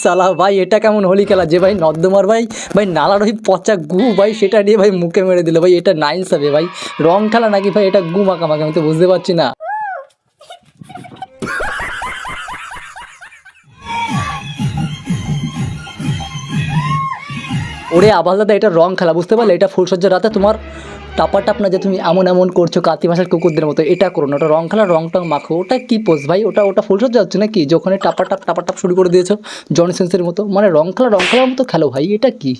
সালা ভাই এটা কেমন হোলি খেলা যে ভাই নর্দমার ভাই ভাই নালার ওই পচা গু ভাই সেটা নিয়ে ভাই মুখে মেরে দিল ভাই, এটা নাইস হবে ভাই। রং খেলা নাকি ভাই এটা গু মাখামাখি, আমি তো বুঝতে পারছি না। ওরে আবাল দাদা এটা রং খেলা বুঝতে পারলে, এটা ফুলসজ্জার রাতে তোমার টাপা না যে তুমি এমন এমন করছো কাতি মাসের কুকুরদের মতো, এটা করো না, ওটা রং খেলা, রং টং মাখো। ওটা কি পোজ ভাই, ওটা ওটা ফুলসজ্জা হচ্ছে নাকি যে ওখানে টাপা টাপ শুরু করে দিয়েছো জনি সেন্সের মতো, মানে রং খেলার মতো খেলো ভাই, এটা কি?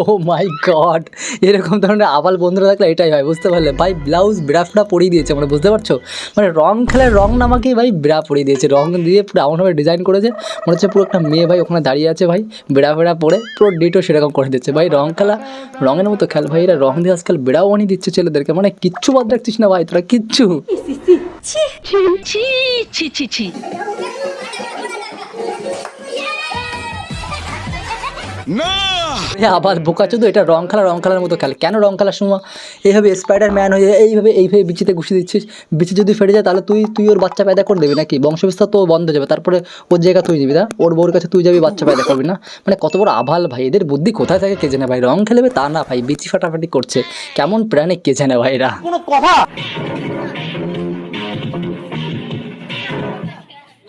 ও মাই গড, এরকম ধরনের আবাল বন্ধুরা থাকলে এটাই হয় বুঝতে পারলে ভাই। ব্লাউজ ব্রাফটা পরিয়ে দিয়েছে মানে বুঝতে পারছো, মানে রং খেলার রং নামাকেই ভাই ব্রা পরিয়ে দিয়েছে, রং দিয়ে পুরো এমনভাবে ডিজাইন করেছে মনে হচ্ছে পুরো একটা মেয়ে ভাই ওখানে দাঁড়িয়ে আছে ভাই, বেড়া পরে পুরো ডিটো সেরকম করে দিচ্ছে ভাই। রং খেলা রঙের মতো খেল ভাই, এরা রং দিয়ে আজকাল বেড়াও বানিয়ে দিচ্ছে ছেলেদেরকে, মানে কিচ্ছু বাদ রাখছিস না ভাই তোরা, কিচ্ছু। আবার বোকাচোদা, এটা রং খেলার মতো খেলে। কেন রং খেলার সময় এইভাবে স্পাইডার ম্যান হয়ে এইভাবে বিচিতে ঘুষি দিচ্ছিস? বিচি যদি ফেটে যায় তাহলে তুই ওর বাচ্চা পয়দা করে দেবি নাকি? বংশবিস্তার তো বন্ধ হয়ে যাবে, তারপরে ওর জায়গা তুই নিবি না, ওর বউর কাছে তুই যাবি বাচ্চা পয়দা করবি না? মানে কত বড় আভাল ভাই, এদের বুদ্ধি কোথায় থাকে কে জানে ভাই। রং খেলবে তা না ভাই, বিচি ফাটাফাটি করছে, কেমন প্রাণে কে জানে ভাই এরা। কোনো কথা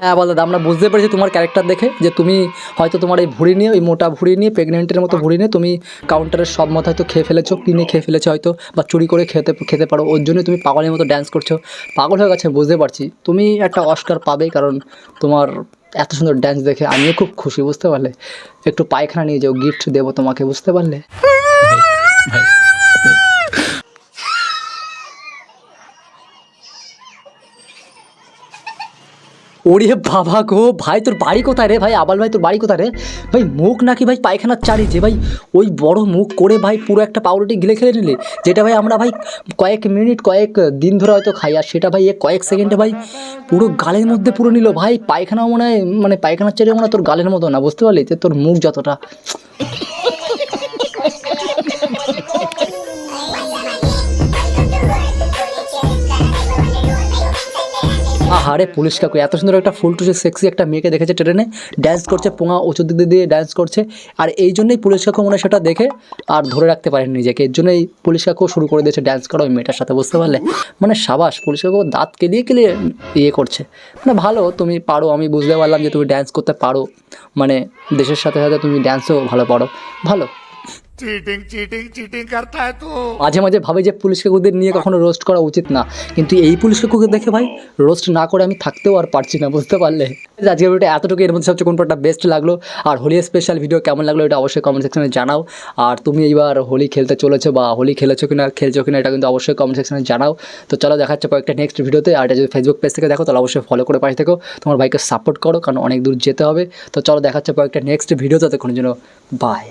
হ্যাঁ বল দাদা, আমরা বুঝতে পেরেছি তোমার ক্যারেক্টার দেখে যে তুমি হয়তো তোমার এই ভুঁড়ি নিয়ে, ওই মোটা ভুঁড়ি নিয়ে, প্রেগনেন্টের মতো ভুঁড়ি নিয়ে তুমি কাউন্টারের সব মত হয়তো খেয়ে ফেলেছো, কিনে খেয়ে ফেলেছো হয়তো, বা চুরি করে খেতে পারো, ওর জন্য তুমি পাগলের মতো ড্যান্স করছো। পাগল হয়ে গেছে বুঝতে পারছি, তুমি একটা অস্কার পাবে, কারণ তোমার এত সুন্দর ড্যান্স দেখে আমিও খুব খুশি বুঝতে পারলে। একটু পায়খানা নিয়ে যাও, গিফট দেবো তোমাকে বুঝতে পারলে। ওরে বাবা গো ভাই, তোর বাড়ি কোথায় রে ভাই? আবাল ভাই তোর বাড়ি কোথায় রে ভাই? মুখ নাকি ভাই পায়খানার চারি যে ভাই, ওই বড় মুখ করে ভাই পুরো একটা পাউরুটি গিলে খেলে নিলে, যেটা ভাই আমরা ভাই কয়েক মিনিট কয়েক দিন ধরে হয়তো খাই, আর সেটা ভাই কয়েক সেকেন্ডে ভাই পুরো গালের মধ্যে পুরো নিল ভাই। পায়খানাও মনে হয়, মানে পায়খানার চারি মনে হয় তোর গালের মতো না বুঝতে পারলি, তোর মুখ যতটা। আহারে পুলিশ কাকু এত সুন্দর একটা ফুল টুসে সেক্সি একটা মেয়েকে দেখেছে ট্রেনে ড্যান্স করছে, পোঙা উঁচু দিক দিয়ে ড্যান্স করছে, আর এই জন্যই পুলিশ কাকু মনে হয় সেটা দেখে আর ধরে রাখতে পারেন নিজেকে, এর জন্যই পুলিশ কাকু শুরু করে দিয়েছে ড্যান্স করা ওই মেয়েটার সাথে বুঝতে পারলে। মানে সাবাস, পুলিশ কাকু দাঁত কেলিয়ে ইয়ে করছে, মানে ভালো তুমি পারো, আমি বুঝতে পারলাম যে তুমি ড্যান্স করতে পারো, মানে দেশের সাথে সাথে তুমি ড্যান্সও ভালো পারো, ভালো। চিটিং করতা হ্যায় তু। মাঝে মাঝে ভাবে যে পুলিশ কাকুদের নিয়ে কখনো রোস্ট করা উচিত না, কিন্তু এই পুলিশ কাকুকে দেখে ভাই রোস্ট না করে আমি থাকতেও আর পারছি না বুঝতে পারলে। আজকের ভিডিওটা এতটুকু, এর মধ্যে সবচেয়ে কোন পার্টটা বেস্ট লাগলো আর হোলি স্পেশাল ভিডিও কেমন লাগলো এটা অবশ্যই কমেন্ট সেকশনে জানাও। আর তুমি এইবার হোলি খেলতে চলেছো বা হোলি খেলেছো কিনা এটা কিন্তু অবশ্যই কমেন্ট সেকশনে জানাও। তো চলো দেখাচ্ছে কয়েকটা নেক্সট ভিডিওতে। আর এটা যদি ফেসবুক পেজ থেকে দেখো তাহলে অবশ্যই ফলো করে পাশে থেকো, তোমার ভাইকে সাপোর্ট করো কারণ অনেক দূর যেতে হবে। তো চলো দেখাচ্ছে কয়েকটা নেক্সট ভিডিও, ততক্ষণের জন্য বাই।